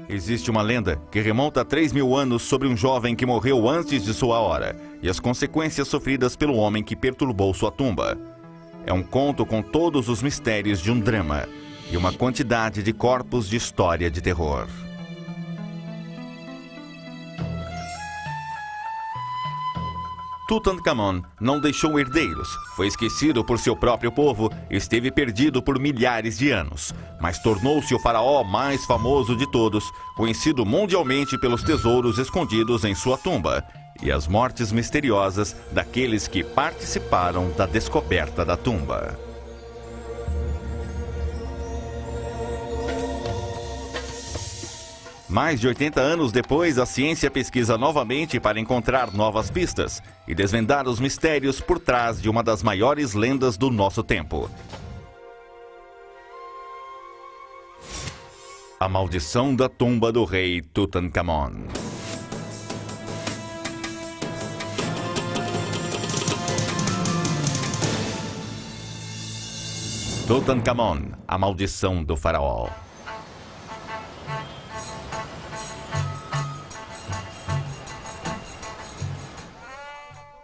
Existe uma lenda que remonta a 3.000 anos sobre um jovem que morreu antes de sua hora e as consequências sofridas pelo homem que perturbou sua tumba. É um conto com todos os mistérios de um drama e uma quantidade de corpos de história de terror. Tutankhamon não deixou herdeiros, foi esquecido por seu próprio povo e esteve perdido por milhares de anos, mas tornou-se o faraó mais famoso de todos, conhecido mundialmente pelos tesouros escondidos em sua tumba e as mortes misteriosas daqueles que participaram da descoberta da tumba. Mais de 80 anos depois, a ciência pesquisa novamente para encontrar novas pistas e desvendar os mistérios por trás de uma das maiores lendas do nosso tempo. A maldição da tumba do rei Tutankhamon. Tutankhamon, a maldição do faraó.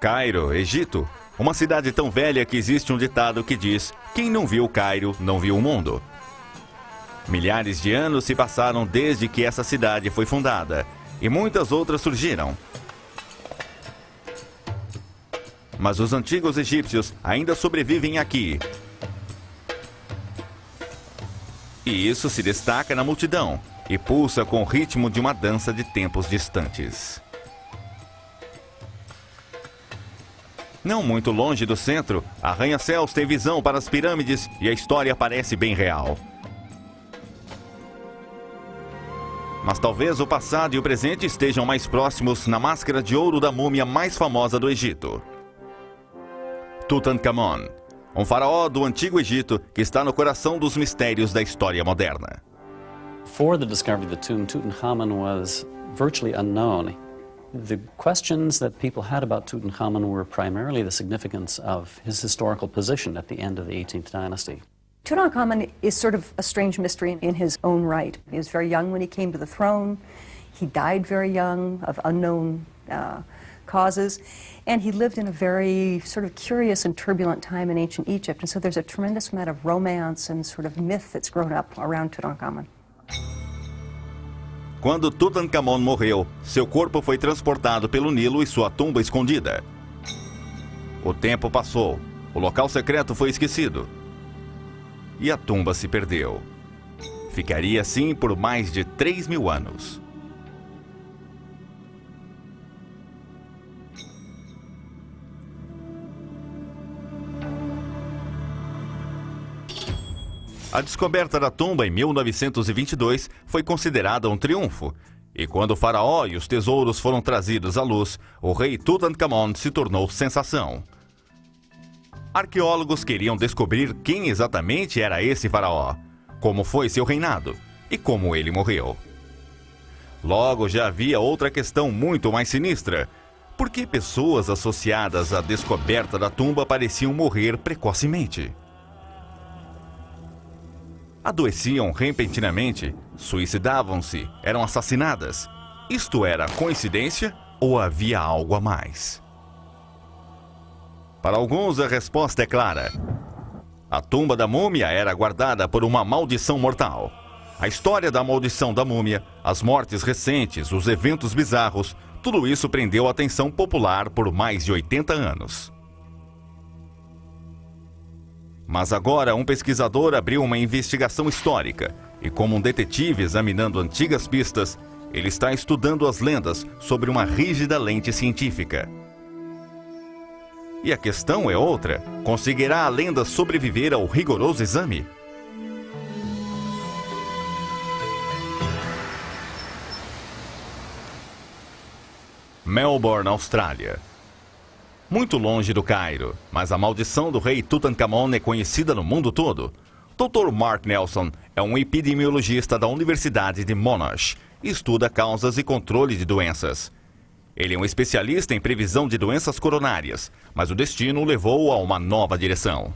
Cairo, Egito. Uma cidade tão velha que existe um ditado que diz: quem não viu Cairo, não viu o mundo. Milhares de anos se passaram desde que essa cidade foi fundada, e muitas outras surgiram. Mas os antigos egípcios ainda sobrevivem aqui. E isso se destaca na multidão, e pulsa com o ritmo de uma dança de tempos distantes. Não muito longe do centro, arranha-céus tem visão para as pirâmides e a história parece bem real. Mas talvez o passado e o presente estejam mais próximos na máscara de ouro da múmia mais famosa do Egito. Tutankhamon, um faraó do Antigo Egito que está no coração dos mistérios da história moderna. Before the discovery of the tomb, Tutankhamun was virtually unknown. The questions that people had about Tutankhamun were primarily the significance of his historical position at the end of the 18th dynasty. Tutankhamun is sort of a strange mystery in his own right. He was very young when he came to the throne. He died very young of unknown causes. And he lived in a very sort of curious and turbulent time in ancient Egypt. And so there's a tremendous amount of romance and sort of myth that's grown up around Tutankhamun. Quando Tutankhamon morreu, seu corpo foi transportado pelo Nilo e sua tumba escondida. O tempo passou, o local secreto foi esquecido e a tumba se perdeu. Ficaria assim por mais de 3.000 anos. A descoberta da tumba em 1922 foi considerada um triunfo, e quando o faraó e os tesouros foram trazidos à luz, o rei Tutankhamon se tornou sensação. Arqueólogos queriam descobrir quem exatamente era esse faraó, como foi seu reinado e como ele morreu. Logo já havia outra questão muito mais sinistra: por que pessoas associadas à descoberta da tumba pareciam morrer precocemente? Adoeciam repentinamente, suicidavam-se, eram assassinadas. Isto era coincidência ou havia algo a mais? Para alguns, a resposta é clara. A tumba da múmia era guardada por uma maldição mortal. A história da maldição da múmia, as mortes recentes, os eventos bizarros, tudo isso prendeu a atenção popular por mais de 80 anos. Mas agora um pesquisador abriu uma investigação histórica e, como um detetive examinando antigas pistas, ele está estudando as lendas sobre uma rígida lente científica. E a questão é outra: conseguirá a lenda sobreviver ao rigoroso exame? Melbourne, Austrália. Muito longe do Cairo, mas a maldição do rei Tutankhamon é conhecida no mundo todo. Dr. Mark Nelson é um epidemiologista da Universidade de Monash e estuda causas e controle de doenças. Ele é um especialista em previsão de doenças coronárias, mas o destino o levou a uma nova direção.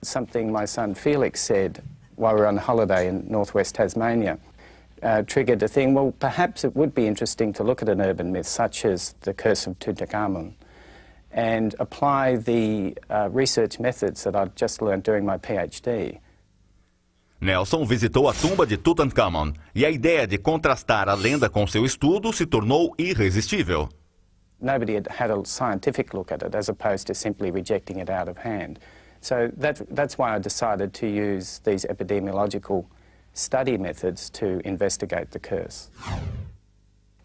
Something my son Felix said while we were on holiday in northwest Tasmania, triggered a thing, well, perhaps it would be interesting to look at an urban myth such as the Curse of Tutankhamun and apply the research methods that I'd just learned during my PhD. Nelson visitou a tumba de Tutankhamon e a ideia de contrastar a lenda com seu estudo se tornou irresistível. Nobody had a scientific look at it as opposed to simply rejecting it out of hand. So that's why I decided to use these epidemiological study methods to investigate the curse.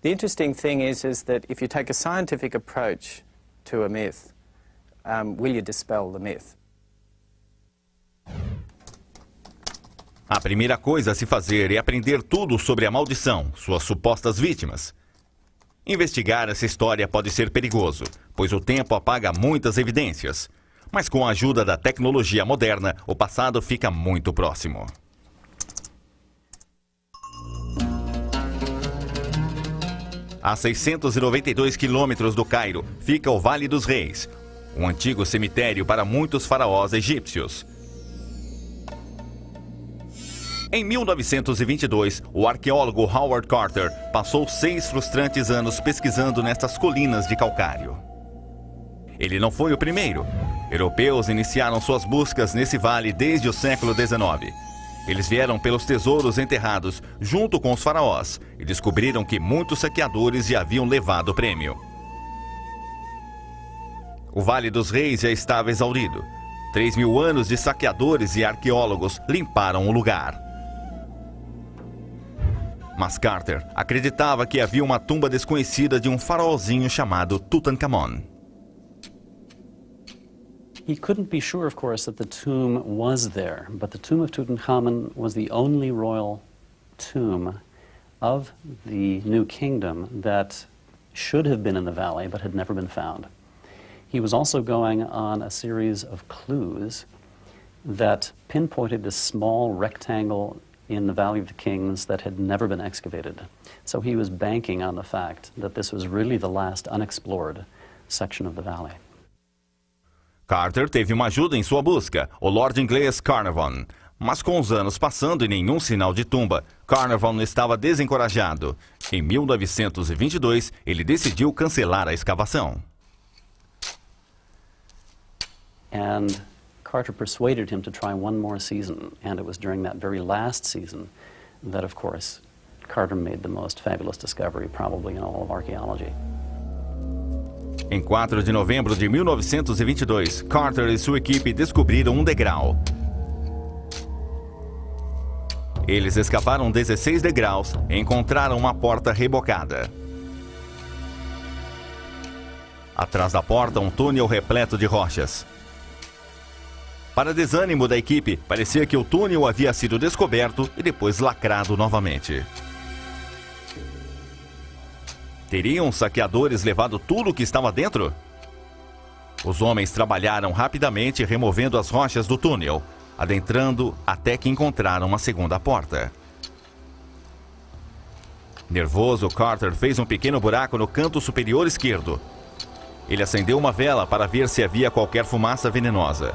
The interesting thing is that if you take a scientific approach to a myth, will you dispel the myth? A primeira coisa a se fazer é aprender tudo sobre a maldição, suas supostas vítimas. Investigar essa história pode ser perigoso, pois o tempo apaga muitas evidências. Mas com a ajuda da tecnologia moderna, o passado fica muito próximo. A 692 quilômetros do Cairo fica o Vale dos Reis, um antigo cemitério para muitos faraós egípcios. Em 1922, o arqueólogo Howard Carter passou 6 frustrantes anos pesquisando nestas colinas de calcário. Ele não foi o primeiro. Europeus iniciaram suas buscas nesse vale desde o século XIX. Eles vieram pelos tesouros enterrados junto com os faraós e descobriram que muitos saqueadores lhe haviam levado o prêmio. O Vale dos Reis já estava exaurido. 3.000 anos de saqueadores e arqueólogos limparam o lugar. Mas Carter acreditava que havia uma tumba desconhecida de um faraózinho chamado Tutankhamon. He couldn't be sure, of course, that the tomb was there, but the tomb of Tutankhamun was the only royal tomb of the New Kingdom that should have been in the valley but had never been found. He was also going on a series of clues that pinpointed this small rectangle in the Valley of the Kings that had never been excavated. So he was banking on the fact that this was really the last unexplored section of the valley. Carter teve uma ajuda em sua busca, o Lord inglês Carnarvon. Mas com os anos passando e nenhum sinal de tumba, Carnarvon estava desencorajado. Em 1922, ele decidiu cancelar a escavação. And Carter persuaded him to try one more season, and it was during that very last season that, of course, Carter made the most fabulous discovery probably in all of archaeology. Em 4 de novembro de 1922, Carter e sua equipe descobriram um degrau. Eles escavaram 16 degraus e encontraram uma porta rebocada. Atrás da porta, um túnel repleto de rochas. Para desânimo da equipe, parecia que o túnel havia sido descoberto e depois lacrado novamente. Teriam os saqueadores levado tudo o que estava dentro? Os homens trabalharam rapidamente removendo as rochas do túnel, adentrando até que encontraram uma segunda porta. Nervoso, Carter fez um pequeno buraco no canto superior esquerdo. Ele acendeu uma vela para ver se havia qualquer fumaça venenosa.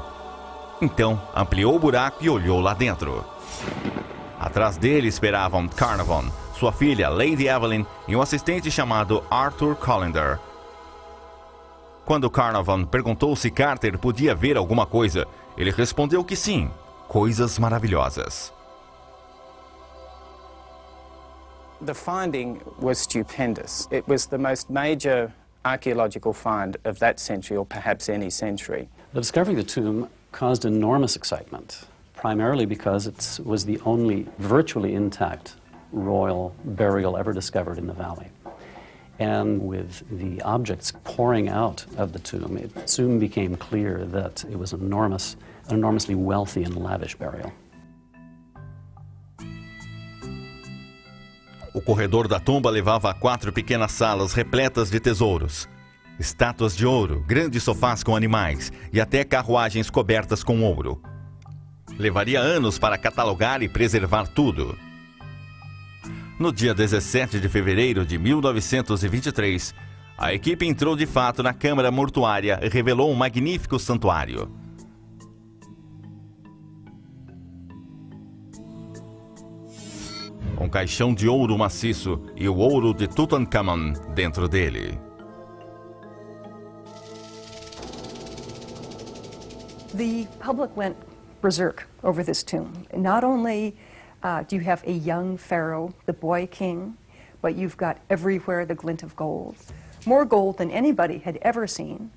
Então, ampliou o buraco e olhou lá dentro. Atrás dele esperavam Carnarvon, sua filha Lady Evelyn e um assistente chamado Arthur Callender. Quando Carnarvon perguntou se Carter podia ver alguma coisa, ele respondeu que sim, coisas maravilhosas. The finding was stupendous. It was the most major archaeological find of that century, or perhaps any century. The discovery of the tomb caused enormous excitement, primarily because it was the only virtually intact royal burial ever discovered in the valley. And with the objects pouring out of the tomb, it soon became clear that it was an enormously wealthy and lavish burial. O corredor da tumba levava a 4 pequenas salas repletas de tesouros. Estátuas de ouro, grandes sofás com animais e até carruagens cobertas com ouro. Levaria anos para catalogar e preservar tudo. No dia 17 de fevereiro de 1923, a equipe entrou de fato na câmara mortuária e revelou um magnífico santuário. um caixão de ouro maciço e o ouro de Tutankhamon dentro dele. The public went berserk over this tomb. Not only do you have a young pharaoh, the boy king, but you've got everywhere the glint of gold. More gold than anybody had ever seen.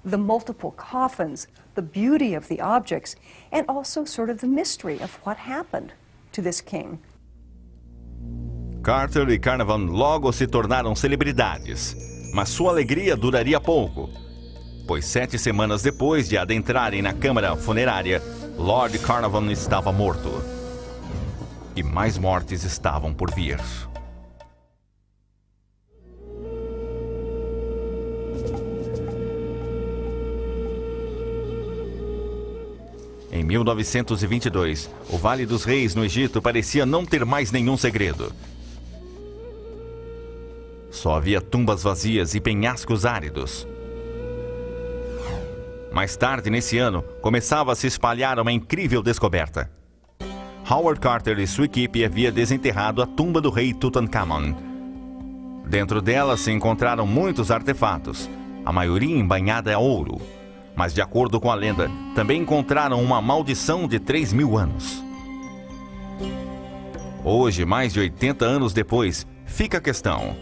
The multiple coffins, the beauty of the objects, and also sort of the mystery of what happened to this king. Carter e Carnarvon logo se tornaram celebridades, mas sua alegria duraria pouco, pois 7 semanas depois de adentrarem na câmara funerária, Lord Carnarvon estava morto. E mais mortes estavam por vir. Em 1922, o Vale dos Reis no Egito parecia não ter mais nenhum segredo. Só havia tumbas vazias e penhascos áridos. Mais tarde nesse ano, começava a se espalhar uma incrível descoberta. Howard Carter e sua equipe haviam desenterrado a tumba do rei Tutankhamon. Dentro dela se encontraram muitos artefatos, a maioria embanhada a ouro. Mas, de acordo com a lenda, também encontraram uma maldição de 3.000 anos. Hoje, mais de 80 anos depois, fica a questão: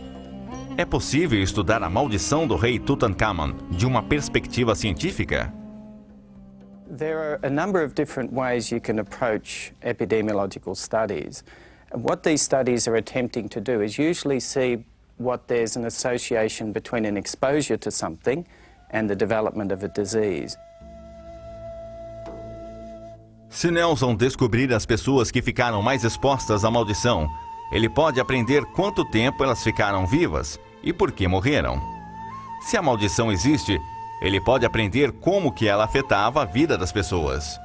é possível estudar a maldição do rei Tutankhamon de uma perspectiva científica? There are a number of different ways you can approach epidemiological studies. And what these studies are attempting to do is usually see what there's an association between an exposure to something and the development of a disease. Se Nelson descobrir as pessoas que ficaram mais expostas à maldição, ele pode aprender quanto tempo elas ficaram vivas e por que morreram. Se a maldição existe, ele pode aprender como que ela afetava a vida das pessoas.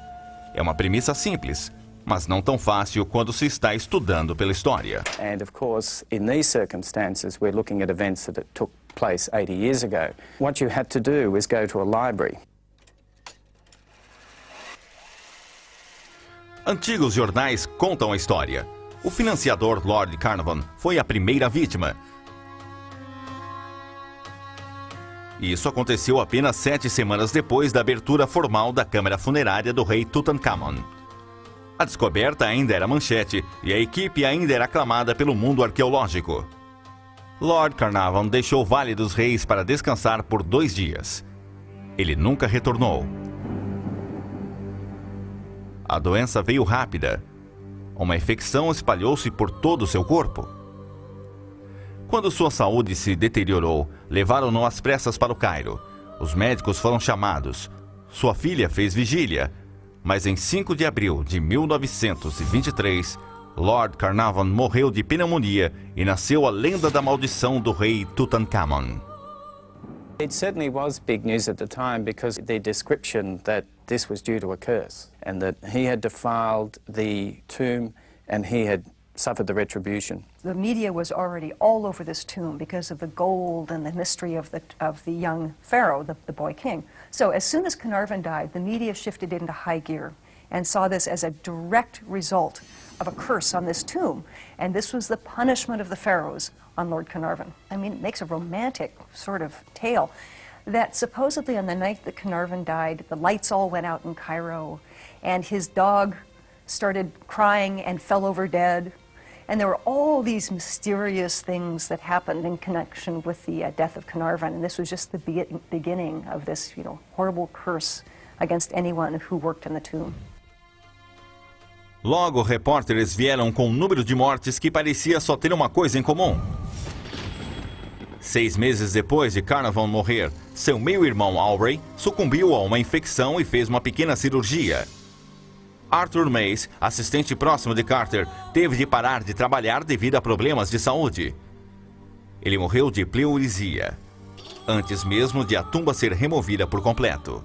É uma premissa simples, mas não tão fácil quando se está estudando pela história. And of course, in these circumstances, we're looking at events that took place 80 years ago. What you had to do was go to a library. Antigos jornais contam a história. O financiador Lord Carnarvon foi a primeira vítima. Isso aconteceu apenas 7 semanas depois da abertura formal da câmara funerária do rei Tutankhamon. A descoberta ainda era manchete e a equipe ainda era aclamada pelo mundo arqueológico. Lord Carnarvon deixou o Vale dos Reis para descansar por 2 dias. Ele nunca retornou. A doença veio rápida. Uma infecção espalhou-se por todo o seu corpo. Quando sua saúde se deteriorou, levaram-no às pressas para o Cairo. Os médicos foram chamados. Sua filha fez vigília. Mas em 5 de abril de 1923, Lord Carnarvon morreu de pneumonia e nasceu a lenda da maldição do rei Tutankhamon. It certainly was big news at the time because the description that this was due to a curse and that he had defiled the tomb and he had suffered the retribution. The media was already all over this tomb because of the gold and the mystery of the young pharaoh, the boy king. So as soon as Carnarvon died, the media shifted into high gear and saw this as a direct result of a curse on this tomb. And this was the punishment of the pharaohs on Lord Carnarvon. I mean, it makes a romantic sort of tale that supposedly on the night that Carnarvon died, the lights all went out in Cairo and his dog started crying and fell over dead. And there were all these mysterious things that happened in connection with the death of Carnarvon. And this was just the beginning of this, horrible curse against anyone who worked in the tomb. Logo, repórteres vieram com um número de mortes que parecia só ter uma coisa em comum. 6 meses depois de Carnarvon morrer, seu meio-irmão Aubrey sucumbiu a uma infecção e fez uma pequena cirurgia. Arthur Mace, assistente próximo de Carter, teve de parar de trabalhar devido a problemas de saúde. Ele morreu de pleurisia, antes mesmo de a tumba ser removida por completo.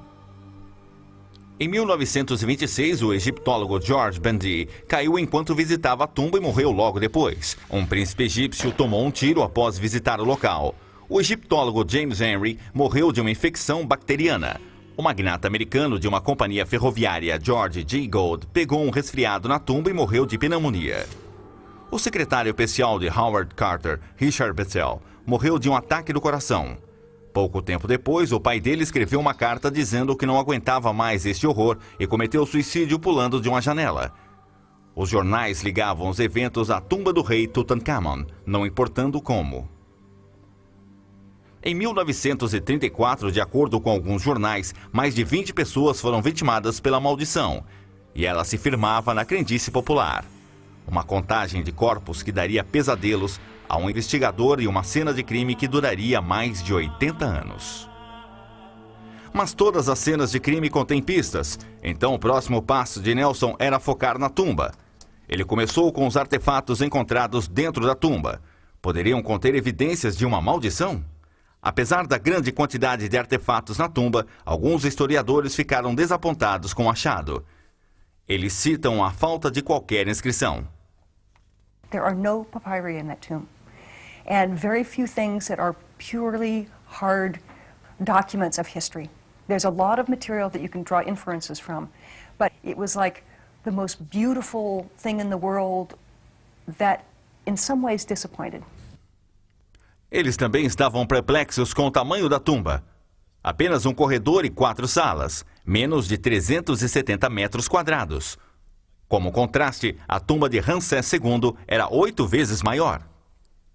Em 1926, o egiptólogo George Bendy caiu enquanto visitava a tumba e morreu logo depois. Um príncipe egípcio tomou um tiro após visitar o local. O egiptólogo James Henry morreu de uma infecção bacteriana. O magnata americano de uma companhia ferroviária, George G. Gould, pegou um resfriado na tumba e morreu de pneumonia. O secretário especial de Howard Carter, Richard Bethel, morreu de um ataque do coração. Pouco tempo depois, o pai dele escreveu uma carta dizendo que não aguentava mais este horror e cometeu suicídio pulando de uma janela. Os jornais ligavam os eventos à tumba do rei Tutankhamon, não importando como. Em 1934, de acordo com alguns jornais, mais de 20 pessoas foram vitimadas pela maldição, e ela se firmava na crendice popular. Uma contagem de corpos que daria pesadelos a um investigador e uma cena de crime que duraria mais de 80 anos. Mas todas as cenas de crime contêm pistas, então o próximo passo de Nelson era focar na tumba. Ele começou com os artefatos encontrados dentro da tumba. Poderiam conter evidências de uma maldição? Apesar da grande quantidade de artefatos na tumba, alguns historiadores ficaram desapontados com o achado. Eles citam a falta de qualquer inscrição. There are no papyri in that tomb, and very few things that are purely hard documents of history. There's a lot of material that you can draw inferences from, but it was like the most beautiful thing in the world that in some ways disappointed. Eles também estavam perplexos com o tamanho da tumba. Apenas um corredor e 4 salas, menos de 370 metros quadrados. Como contraste, a tumba de Ramsés II era 8 vezes maior.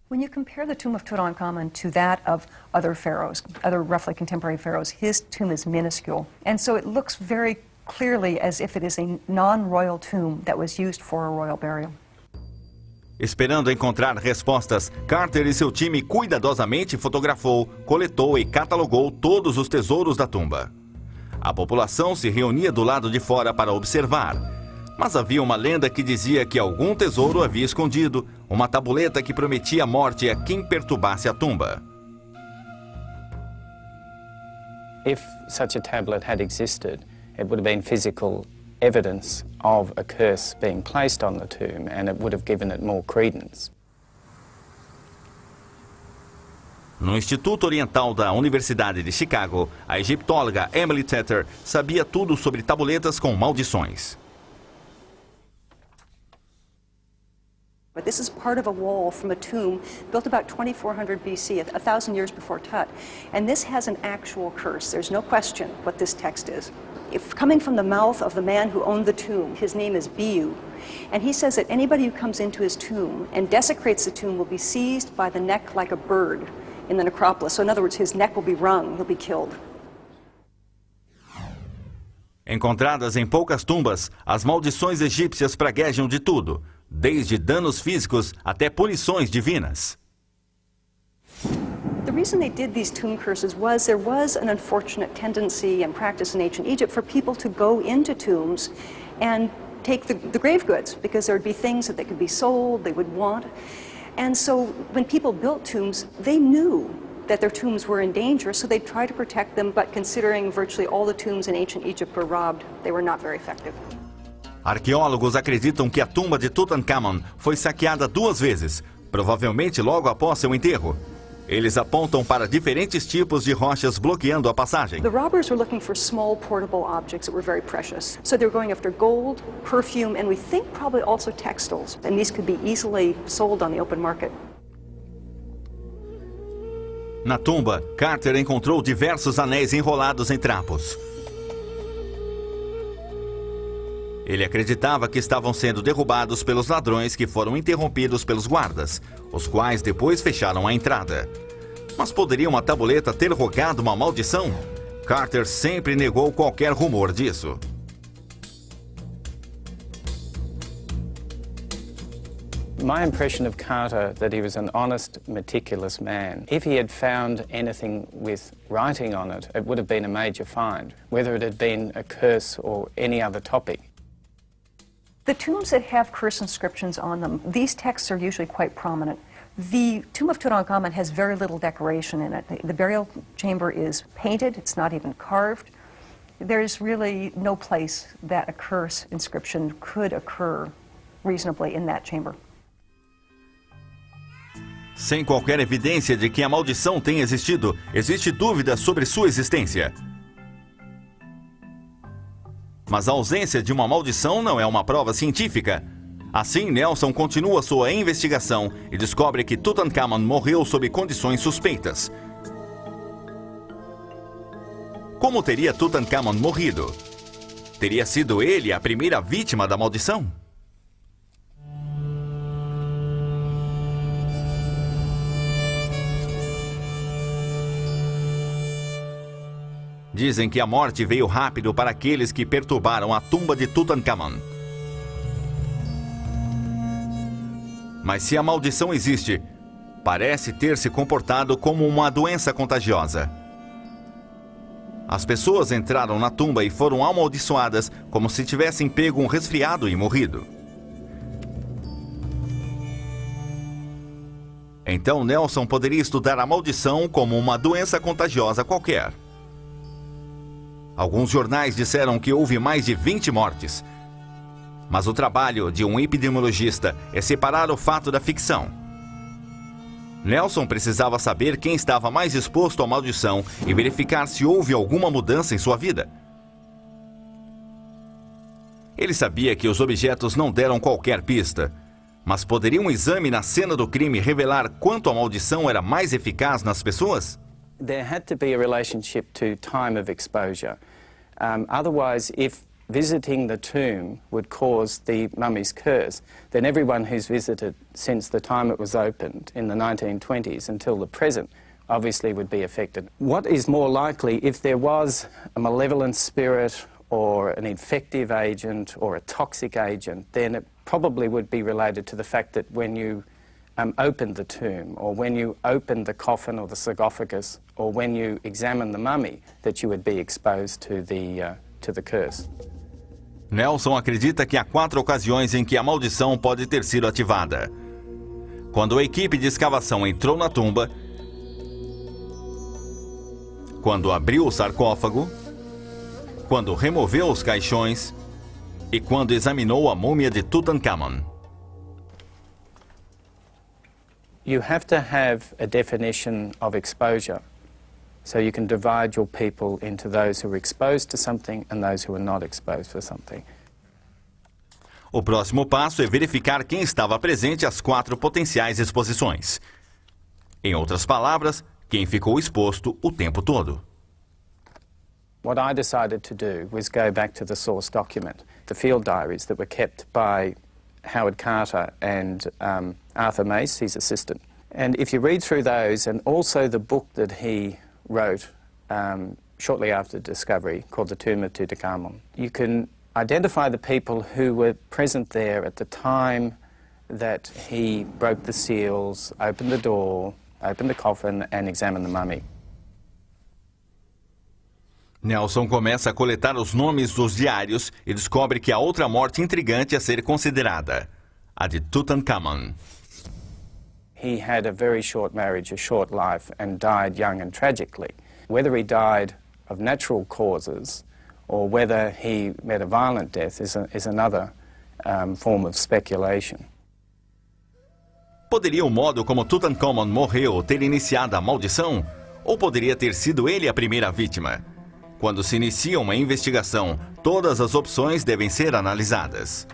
When you compare the tomb of Tutankhamun to that of other pharaohs, other roughly contemporary pharaohs, his tomb is minuscule. And so it looks very clearly as if it is a non-royal tomb that was used for a royal burial. Esperando encontrar respostas, Carter e seu time cuidadosamente fotografou, coletou e catalogou todos os tesouros da tumba. A população se reunia do lado de fora para observar. Mas havia uma lenda que dizia que algum tesouro havia escondido, uma tabuleta que prometia a morte a quem perturbasse a tumba. If such a tablet had existed, it would have been physical evidence of a curse being placed on the tomb, and it would have given it more credence. No Instituto Oriental da Universidade de Chicago, a egiptóloga Emily Tetter sabia tudo sobre tabuletas com maldições. But this is part of a wall from a tomb built about 2400 BC, 1,000 years before Tut. And this has an actual curse. There's no question what this text is. If coming from the mouth of the man who owned the tomb, his name is Biu, and he says that anybody who comes into his tomb and desecrates the tomb will be seized by the neck like a bird in the necropolis. So in other words, his neck will be wrung, he'll be killed. Encontradas em poucas tumbas, as maldições egípcias praguejam de tudo, desde danos físicos até punições divinas. The reason they did these tomb curses was there was an unfortunate tendency and practice in ancient Egypt for people to go into tombs and take the grave goods, because there would be things that they could be sold, they would want. And so when people built tombs, they knew that their tombs were in danger, so they'd try to protect them, but considering virtually all the tombs in ancient Egypt were robbed, they were not very effective. Arqueólogos acreditam que a tumba de Tutankhamon foi saqueada 2 vezes, provavelmente logo após seu enterro. Eles apontam para diferentes tipos de rochas bloqueando a passagem. The robbers were looking for small portable objects that were very precious. So they were going after gold, perfume, and we think probably also textiles. And these could be easily sold on the open market. Na tumba, Carter encontrou diversos anéis enrolados em trapos. Ele acreditava que estavam sendo derrubados pelos ladrões que foram interrompidos pelos guardas, os quais depois fecharam a entrada. Mas poderia uma tabuleta ter rogado uma maldição? Carter sempre negou qualquer rumor disso. My impression of Carter that he was an honest, meticulous man. If he had found anything with writing on it, it would have been a major find, whether it had been a curse or any other topic. The tombs that have curse inscriptions on them, these texts are usually quite prominent. The tomb of Tutankhamun has very little decoration in it. The burial chamber is painted, it's not even carved. There's really no place that a curse inscription could occur reasonably in that chamber. Sem qualquer evidência de que a maldição tenha existido, existe dúvida sobre sua existência. Mas a ausência de uma maldição não é uma prova científica. Assim, Nelson continua sua investigação e descobre que Tutankhamon morreu sob condições suspeitas. Como teria Tutankhamon morrido? Teria sido ele a primeira vítima da maldição? Dizem que a morte veio rápido para aqueles que perturbaram a tumba de Tutankhamon. Mas se a maldição existe, parece ter se comportado como uma doença contagiosa. As pessoas entraram na tumba e foram amaldiçoadas como se tivessem pego um resfriado e morrido. Então Nelson poderia estudar a maldição como uma doença contagiosa qualquer. Alguns jornais disseram que houve mais de 20 mortes. Mas o trabalho de um epidemiologista é separar o fato da ficção. Nelson precisava saber quem estava mais exposto à maldição e verificar se houve alguma mudança em sua vida. Ele sabia que os objetos não deram qualquer pista, mas poderia um exame na cena do crime revelar quanto a maldição era mais eficaz nas pessoas? There had to be a relationship to time of exposure. Otherwise, if visiting the tomb would cause the mummy's curse, then everyone who's visited since the time it was opened in the 1920s until the present obviously would be affected. What is more likely, if there was a malevolent spirit or an infective agent or a toxic agent, then it probably would be related to the fact that when you opened the tomb, or when you opened the coffin or the sarcophagus, or when you examined the mummy, that you would be exposed to the curse. Nelson acredita que há 4 ocasiões em que a maldição pode ter sido ativada. Quando a equipe de escavação entrou na tumba, quando abriu o sarcófago, quando removeu os caixões e quando examinou a múmia de Tutankhamon. You have to have a definition of exposure, so you can divide your people into those who are exposed to something and those who are not exposed to something. O próximo passo é verificar quem estava presente às 4 potenciais exposições. Em outras palavras, quem ficou exposto o tempo todo. What I decided to do was go back to the source document, the field diaries that were kept by Howard Carter and Arthur Mace, his assistant. And if you read through those, and also the book that he wrote shortly after discovery, called The Tomb of Tutankhamun, you can identify the people who were present there at the time that he broke the seals, opened the door, opened the coffin, and examined the mummy. Nelson começa a coletar os nomes dos diários e descobre que há outra morte intrigante a ser considerada, a de Tutankhamon. He had a very short marriage, a short life, and died young and tragically. Whether he died of natural causes or whether he met a violent death is another form of speculation. Poderia o modo como Tutankhamon morreu ter iniciado a maldição? Ou poderia ter sido ele a primeira vítima? Quando se inicia uma investigação, todas as opções devem ser analisadas.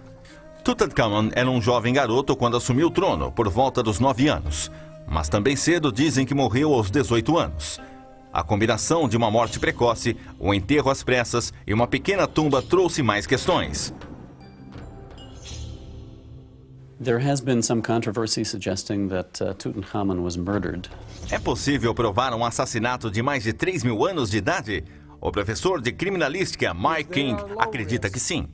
Tutankhamon era um jovem garoto quando assumiu o trono, por volta dos 9 anos. Mas também cedo dizem que morreu aos 18 anos. A combinação de uma morte precoce, um enterro às pressas e uma pequena tumba trouxe mais questões. There has been some controversy suggesting that Tutankhamun was murdered. É possível provar um assassinato de mais de 3.000 anos de idade? O professor de criminalística Mike King acredita que sim.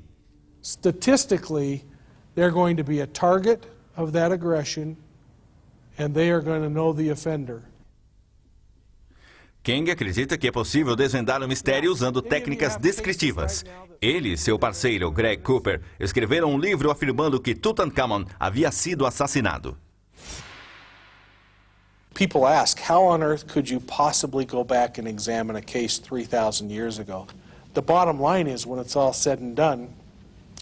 Statistically, they're going to be a target of that aggression and they are going to know the offender. King acredita que é possível desvendar o mistério usando técnicas descritivas. Ele e seu parceiro Greg Cooper escreveram um livro afirmando que Tutankhamon havia sido assassinado. People ask, how on earth could you possibly go back and examine a case 3,000 years ago? The bottom line is, when it's all said and done,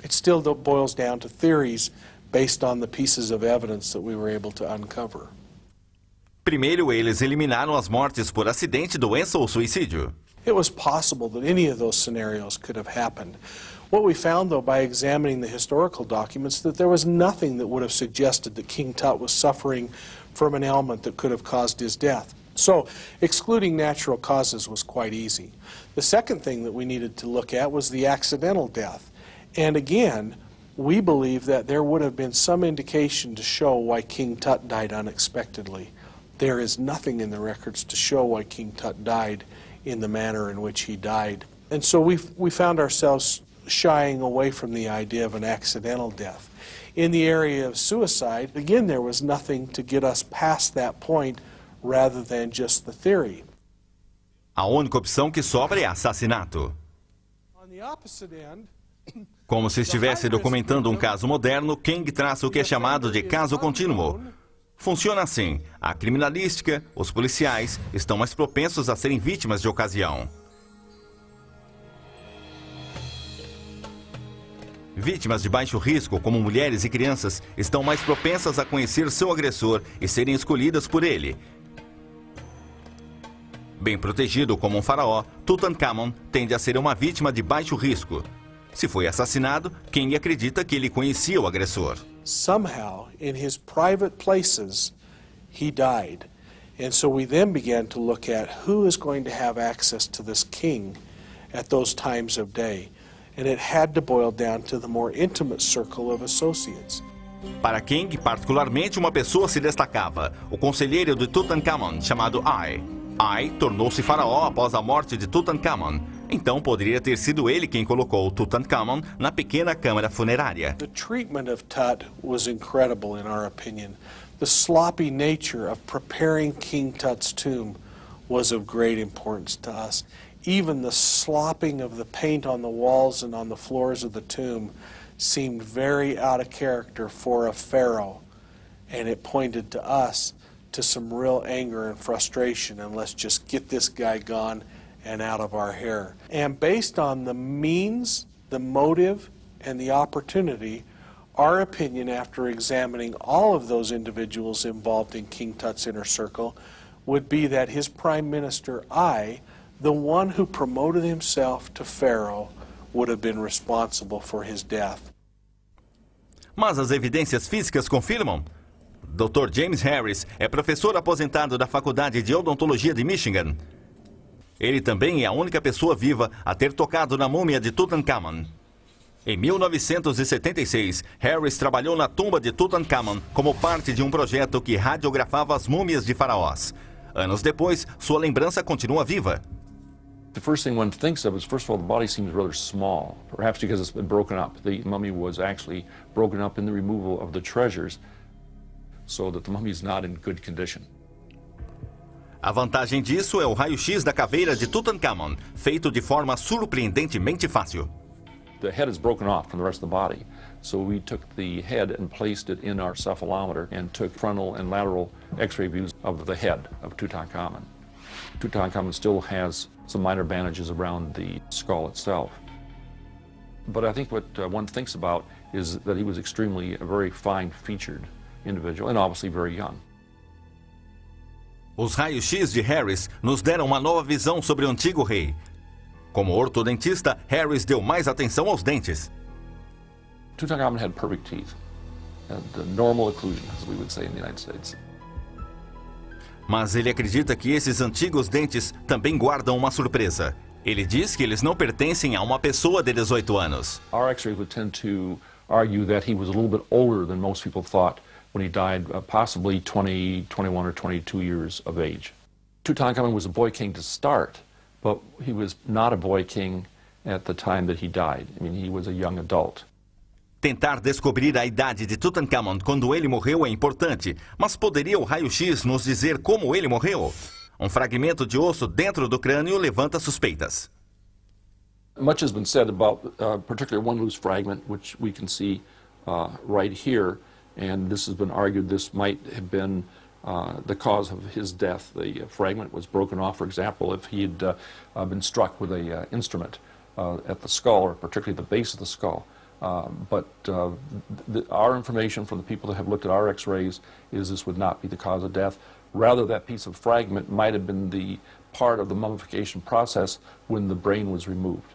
it still boils down to theories based on the pieces of evidence that we were able to uncover. Primeiro, eles eliminaram as mortes por acidente, doença ou suicídio. It was possible that any of those scenarios could have happened. What we found, though, by examining the historical documents, that there was nothing that would have suggested that King Tut was suffering from an ailment that could have caused his death. So excluding natural causes was quite easy. The second thing that we needed to look at was the accidental death. And again, we believe that there would have been some indication to show why King Tut died unexpectedly. There is nothing in the records to show why King Tut died in the manner in which he died. And so we found ourselves shying away from the idea of an accidental death. In the area of suicide, again, there was nothing to get us past that point rather than just the theory. A única opção que sobra é assassinato. On the opposite end, Como se estivesse documentando um caso moderno, King traça o que é chamado de caso contínuo. Funciona assim: a criminalística, os policiais, estão mais propensos a serem vítimas de ocasião. Vítimas de baixo risco, como mulheres e crianças, estão mais propensas a conhecer seu agressor e serem escolhidas por ele. Bem protegido como um faraó, Tutankhamon tende a ser uma vítima de baixo risco. Se foi assassinado, King acredita que ele conhecia o agressor. Somehow, in his private places, he died. And so we then began to look at who is going to have access to this king at those times of day. And it had to boil down to the more intimate circle of associates. Para King, particularmente, uma pessoa se destacava: o conselheiro de Tutankhamon, chamado Ai. Ai tornou-se faraó após a morte de Tutankhamon. Então poderia ter sido ele quem colocou Tutankhamon na pequena câmara funerária. The treatment of Tut was incredible in our opinion. The sloppy nature of preparing King Tut's tomb was of great importance to us. Even the slopping of the paint on the walls and on the floors of the tomb seemed very out of character for a pharaoh, and it pointed to us to some real anger and frustration, and let's just get this guy gone and out of our hair. And based on the means, the motive, and the opportunity, our opinion after examining all of those individuals involved in King Tut's inner circle would be that his prime minister, Ai, the one who promoted himself to Pharaoh, would have been responsible for his death. Mas as evidências físicas confirmam. Dr. James Harris é professor aposentado da Faculdade de Odontologia de Michigan. Ele também é a única pessoa viva a ter tocado na múmia de Tutankhamon. Em 1976, Harris trabalhou na tumba de Tutankhamon como parte de um projeto que radiografava as múmias de faraós. Anos depois, sua lembrança continua viva. The first thing one thinks of is, first of all, the body seems rather small, perhaps because it's been broken up. The mummy was actually broken up in the removal of the treasures, so that the mummy is not in good condition. A vantagem disso é o raio-x da caveira de Tutankhamon, feito de forma surpreendentemente fácil. The head is broken off from the rest of the body, so we took the head and placed it in our cephalometer and took frontal and lateral x-ray views of the head of Tutankhamun. Tutankhamun still has some minor bandages around the skull itself. But I think what one thinks about is that he was extremely a very fine-featured individual and obviously very young. Os raios-x de Harris nos deram uma nova visão sobre o antigo rei. Como ortodontista, Harris deu mais atenção aos dentes. Tutankhamun had perfect teeth, and normal occlusion, as we would say in the United States. Mas ele acredita que esses antigos dentes também guardam uma surpresa. Ele diz que eles não pertencem a uma pessoa de 18 anos. Our x-rays would tend to argue that he was a little bit older than most people thought when he died, possibly 20, 21, or 22 years of age. Tutankhamun was a boy king to start, but he was not a boy king at the time that he died. I mean, he was a young adult. Tentar descobrir a idade de Tutankhamon quando ele morreu é importante, mas poderia o raio-x nos dizer como ele morreu? Um fragmento de osso dentro do crânio levanta suspeitas. Much has been said about particularly one loose fragment, which we can see right here, and this has been argued this might have been the cause of his death. The fragment was broken off, for example, if he had been struck with an instrument at the skull, or particularly the base of the skull. But our information from the people that have looked at our x-rays is this would not be the cause of death. Rather, that piece of fragment might have been the part of the mummification process when the brain was removed.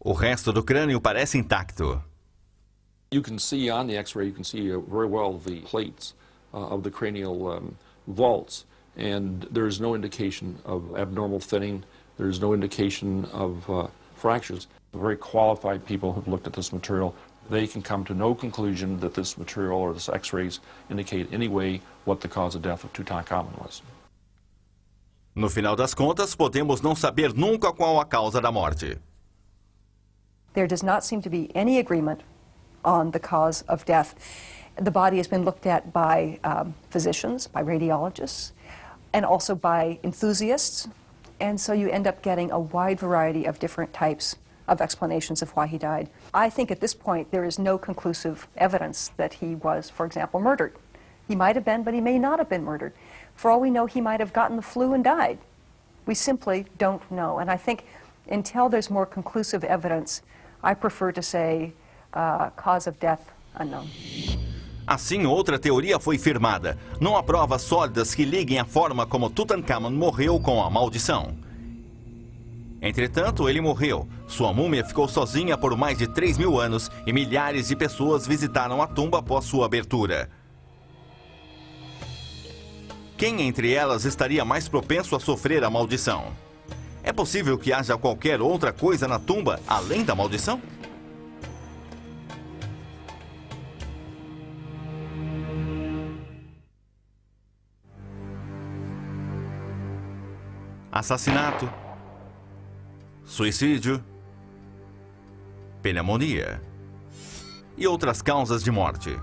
O resto do crânio parece intacto. You can see on the X-ray, you can see very well the plates of the cranial vaults, and there's no indication of abnormal thinning. There's no indication of fractures. Very qualified people who've looked at this material, they can come to no conclusion that this material or this X-rays indicate any way what the cause of death of Tutankhamun was. No final das contas, podemos não saber nunca qual a causa da morte. There does not seem to be any agreement on the cause of death. The body has been looked at by physicians, by radiologists, and also by enthusiasts. And so you end up getting a wide variety of different types of explanations of why he died. I think at this point there is no conclusive evidence that he was, for example, murdered. He might have been, but he may not have been murdered. For all we know, he might have gotten the flu and died. We simply don't know. And I think until there's more conclusive evidence, I prefer to say cause of death unknown. Assim, outra teoria foi firmada. Não há provas sólidas que liguem a forma como Tutankhamun morreu com a maldição. Entretanto, ele morreu. Sua múmia ficou sozinha por mais de 3.000 anos e milhares de pessoas visitaram a tumba após sua abertura. Quem entre elas estaria mais propenso a sofrer a maldição? É possível que haja qualquer outra coisa na tumba além da maldição? Assassinato, suicídio, pneumonia e outras causas de morte.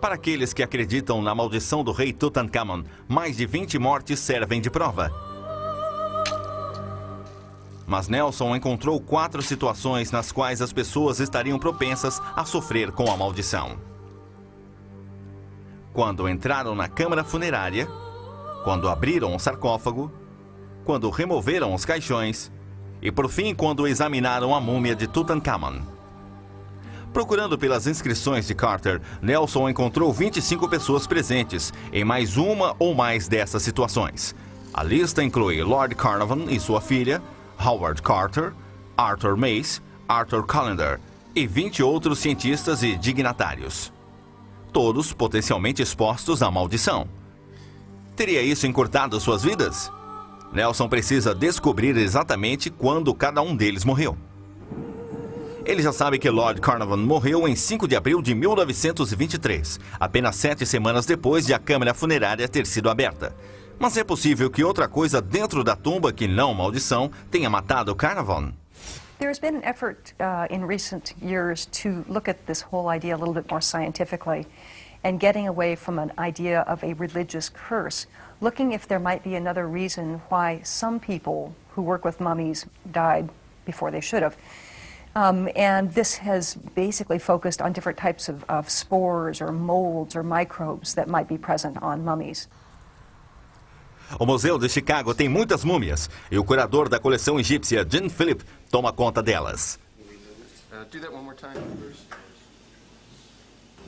Para aqueles que acreditam na maldição do rei Tutankhamun, mais de 20 mortes servem de prova. Mas Nelson encontrou 4 situações nas quais as pessoas estariam propensas a sofrer com a maldição. Quando entraram na câmara funerária, quando abriram o sarcófago, quando removeram os caixões e, por fim, quando examinaram a múmia de Tutankhamun. Procurando pelas inscrições de Carter, Nelson encontrou 25 pessoas presentes em mais uma ou mais dessas situações. A lista inclui Lord Carnarvon e sua filha, Howard Carter, Arthur Mace, Arthur Callender e 20 outros cientistas e dignatários. Todos potencialmente expostos à maldição. Teria isso encurtado suas vidas? Nelson precisa descobrir exatamente quando cada um deles morreu. Ele já sabe que Lord Carnarvon morreu em 5 de abril de 1923, apenas 7 semanas depois de a câmara funerária ter sido aberta. Mas é possível que outra coisa dentro da tumba que não maldição tenha matado Carnarvon. There's been an effort in recent years to look at this whole idea a little bit more scientifically and getting away from an idea of a religious curse, looking if there might be another reason why some people who work with mummies died before they should have. And this has basically focused on different types of spores or molds or microbes that might be present on mummies. O Museu de Chicago tem muitas múmias e o curador da coleção egípcia, Jean Philip, toma conta delas. Do that one more time.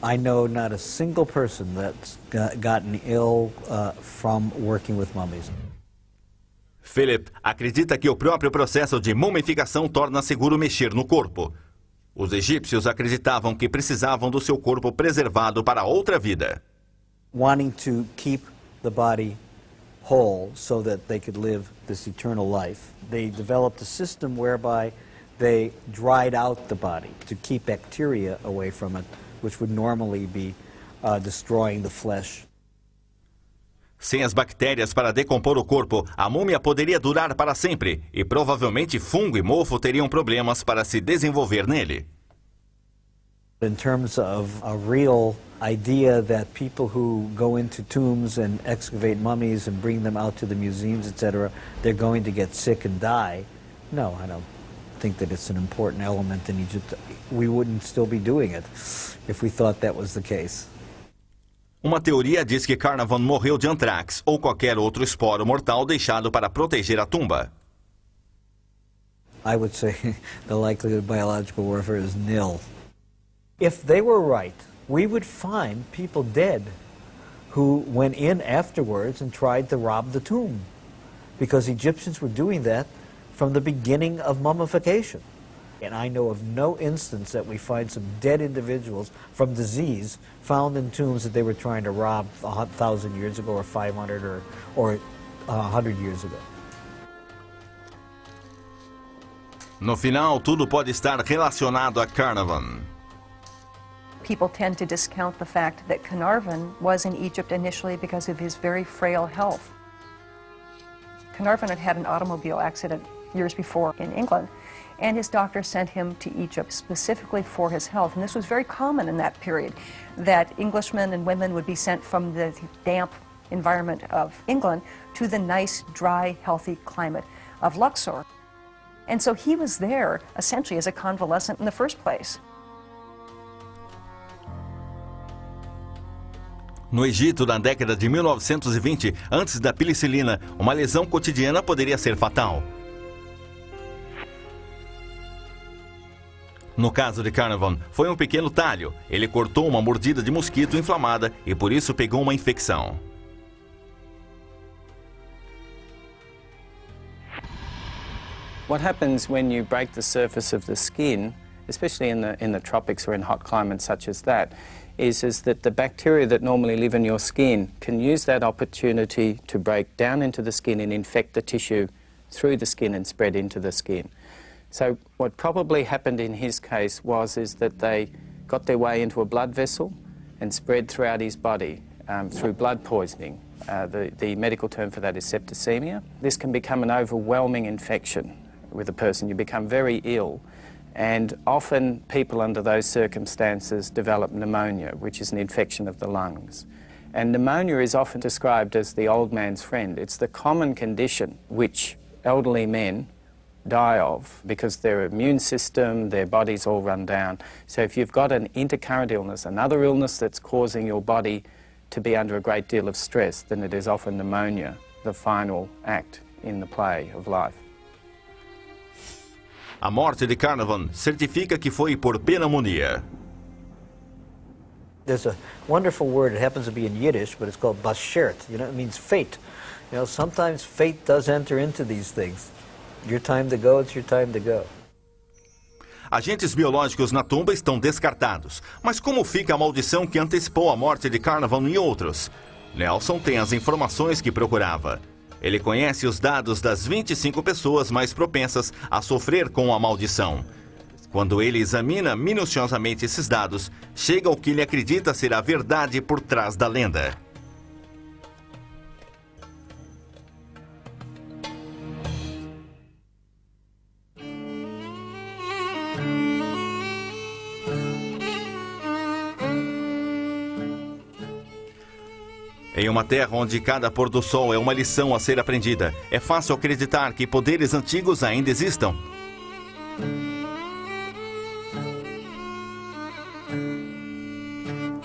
I know not a single person that's gotten ill from working with mummies. Philip acredita que o próprio processo de mumificação torna seguro mexer no corpo. Os egípcios acreditavam que precisavam do seu corpo preservado para outra vida. Wanting to keep the body whole so that they could live this eternal life, they developed a system whereby they dried out the body to keep bacteria away from it, which would normally be destroying the flesh. Sem as bactérias para decompor o corpo, a múmia poderia durar para sempre e provavelmente fungo e mofo teriam problemas para se desenvolver nele. In terms of a real idea that people who go into tombs and excavate mummies and bring them out to the museums, etc., they're going to get sick and die, no, I don't think that it's an important element in Egypt. We wouldn't still be doing it if we thought that was the case. Uma teoria diz que Carnarvon morreu de antrax ou qualquer outro esporo mortal deixado para proteger a tumba. I would say the likelihood of biological warfare is nil. If they were right, we would find people dead who went in afterwards and tried to rob the tomb. because Egyptians were doing that from the beginning of mummification. And I know of no instance that we find some dead individuals from disease found in tombs that they were trying to rob 1,000 years ago or 500 or 100 years ago. No final, tudo pode estar relacionado a Carnarvon. People tend to discount the fact that Carnarvon was in Egypt initially because of his very frail health. Carnarvon had had an automobile accident years before in England, and his doctor sent him to Egypt specifically for his health. And this was very common in that period, that Englishmen and women would be sent from the damp environment of England to the nice, dry, healthy climate of Luxor. And so he was there essentially as a convalescent in the first place. No Egito, na década de 1920, antes da penicilina, uma lesão cotidiana poderia ser fatal. No caso de Carnarvon, foi um pequeno talho. Ele cortou uma mordida de mosquito inflamada e por isso pegou uma infecção. What happens when you break the surface of the skin, especially in the tropics or in hot climates such as that, is that the bacteria that normally live in your skin can use that opportunity to break down into the skin and infect the tissue through the skin and spread into the skin. So what probably happened in his case is that they got their way into a blood vessel and spread throughout his body through blood poisoning. The medical term for that is septicemia. This can become an overwhelming infection with a person. You become very ill. And often people under those circumstances develop pneumonia, which is an infection of the lungs. And pneumonia is often described as the old man's friend. It's the common condition which elderly men die of because their immune system, their body's all run down. So if you've got an intercurrent illness, another illness that's causing your body to be under a great deal of stress, then it is often pneumonia, the final act in the play of life. A morte de Carnarvon certifica que foi por pneumonia. There's a wonderful word, it happens to be in Yiddish, but it's called bashert. You know, it means fate. You know, sometimes fate does enter into these things. Your time to go, it's your time to go. Agentes biológicos na tumba estão descartados. Mas como fica a maldição que antecipou a morte de Carnarvon e outros? Nelson tem as informações que procurava. Ele conhece os dados das 25 pessoas mais propensas a sofrer com a maldição. Quando ele examina minuciosamente esses dados, chega ao que ele acredita ser a verdade por trás da lenda. Em uma terra onde cada pôr do sol é uma lição a ser aprendida, é fácil acreditar que poderes antigos ainda existam.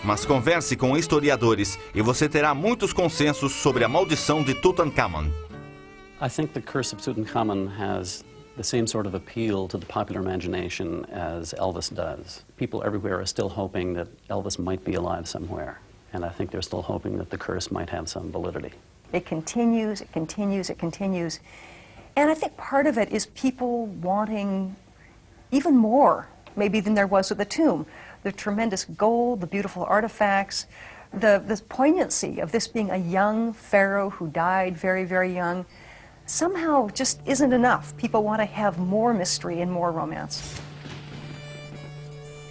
Mas converse com historiadores e você terá muitos consensos sobre a maldição de Tutankhamun. I think the curse of Tutankhamun has the same sort of appeal to the popular imagination as Elvis does. People everywhere are still hoping that Elvis might be alive somewhere. And I think they're still hoping that the curse might have some validity. It continues, it continues, it continues. And I think part of it is people wanting even more, maybe, than there was with the tomb. The tremendous gold, the beautiful artifacts, the poignancy of this being a young pharaoh who died very, very young, somehow just isn't enough. People want to have more mystery and more romance.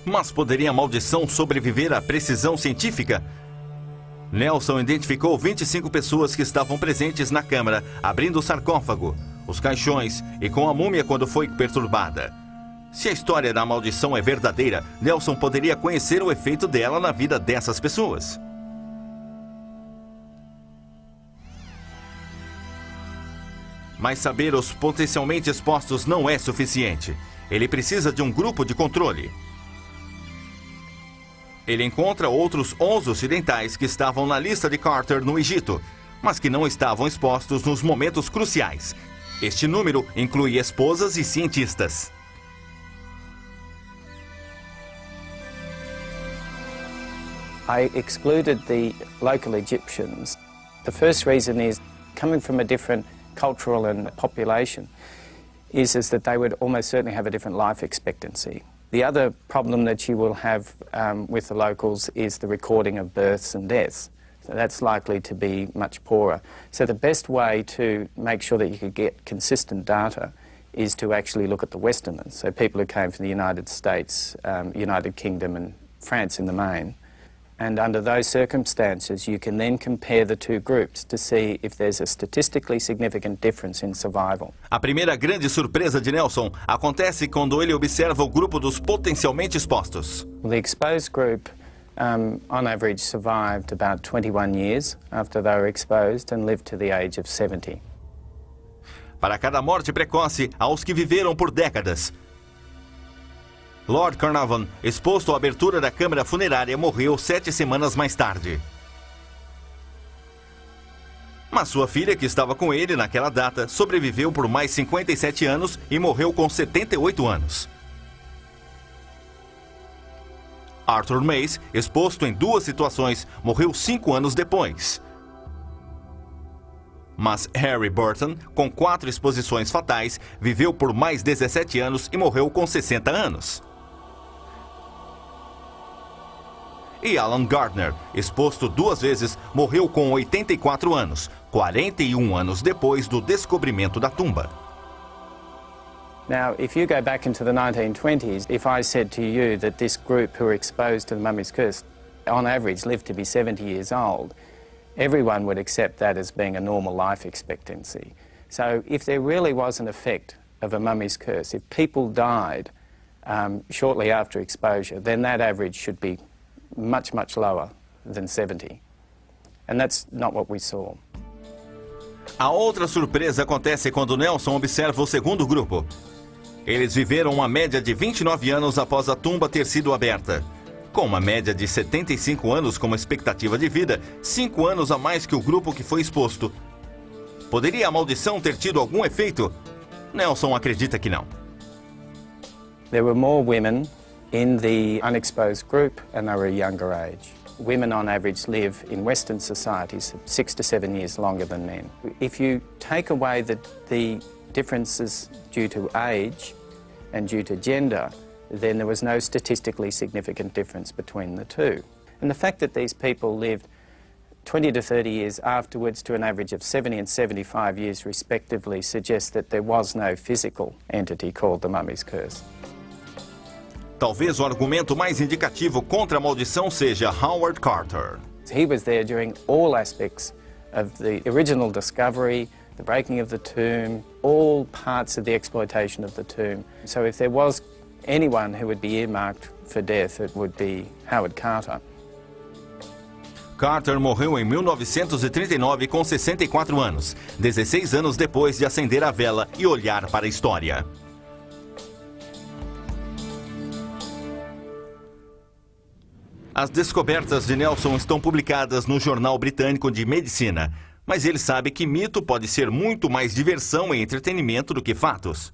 Mas poderia a maldição sobreviver à precisão científica? Nelson identificou 25 pessoas que estavam presentes na câmara, abrindo o sarcófago, os caixões e com a múmia quando foi perturbada. Se a história da maldição é verdadeira, Nelson poderia conhecer o efeito dela na vida dessas pessoas. Mas saber os potencialmente expostos não é suficiente. Ele precisa de um grupo de controle. Ele encontra outros 11 ocidentais que estavam na lista de Carter no Egito, mas que não estavam expostos nos momentos cruciais. Este número inclui esposas e cientistas. I excluded the local Egyptians. The first reason is coming from a different cultural and population is that they would almost certainly have a different life expectancy. The other problem that you will have with the locals is the recording of births and deaths. So that's likely to be much poorer. So the best way to make sure that you could get consistent data is to actually look at the Westerners, so people who came from the United States, United Kingdom and France in the main. And under those circumstances, you can then compare the two groups to see if there's a statistically significant difference in survival. A primeira grande surpresa de Nelson acontece quando ele observa o grupo dos potencialmente expostos. Well, the exposed group, on average, survived about 21 years after they were exposed and lived to the age of 70. Para cada morte precoce, há os que viveram por décadas. Lord Carnarvon, exposto à abertura da câmara funerária, morreu 7 semanas mais tarde. Mas sua filha, que estava com ele naquela data, sobreviveu por mais 57 anos e morreu com 78 anos. Arthur Mace, exposto em 2 situações, morreu 5 anos depois. Mas Harry Burton, com 4 exposições fatais, viveu por mais 17 anos e morreu com 60 anos. E Alan Gardner, exposto 2 vezes, morreu com 84 anos, 41 anos depois do descobrimento da tumba. Now, if you go back into the 1920s, if I said to you that this group who were exposed to the Mummy's Curse, on average, lived to be 70 years old, everyone would accept that as being a normal life expectancy. So if there really was an effect of a Mummy's Curse, if people died shortly after exposure, then that average should be much, much lower than 70. And that's not what we saw. A outra surpresa acontece quando Nelson observa o segundo grupo. Eles viveram uma média de 29 anos após a tumba ter sido aberta. Com uma média de 75 anos como expectativa de vida, 5 anos a mais que o grupo que foi exposto. Poderia a maldição ter tido algum efeito? Nelson acredita que não. There were more women in the unexposed group and they were a younger age. Women on average live in Western societies 6 to 7 years longer than men. If you take away the differences due to age and due to gender, then there was no statistically significant difference between the two. And the fact that these people lived 20 to 30 years afterwards to an average of 70 and 75 years respectively suggests that there was no physical entity called the Mummy's Curse. Talvez o argumento mais indicativo contra a maldição seja Howard Carter. He was there during all aspects of the original discovery, the breaking of the tomb, all parts of the exploitation of the tomb. So if there was anyone who would be earmarked for death, it would be Howard Carter. Carter morreu em 1939 com 64 anos, 16 anos depois de acender a vela e olhar para a história. As descobertas de Nelson estão publicadas no Jornal Britânico de Medicina, mas ele sabe que mito pode ser muito mais diversão e entretenimento do que fatos.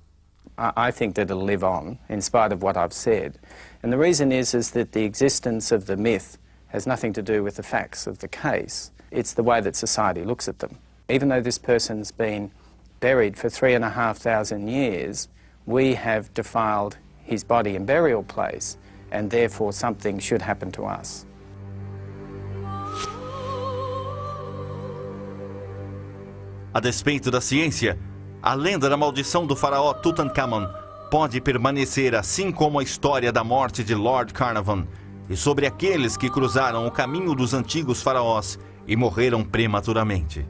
I think that it'll live on, in spite of what I've said. And the reason is that the existence of the myth has nothing to do with the facts of the case. It's the way that society looks at them. Even though this person's been buried for 3,500 years, we have defiled his body and burial place, and therefore something should happen to us. A despeito da ciência, a lenda da maldição do faraó Tutankhamon pode permanecer, assim como a história da morte de Lord Carnarvon e sobre aqueles que cruzaram o caminho dos antigos faraós e morreram prematuramente.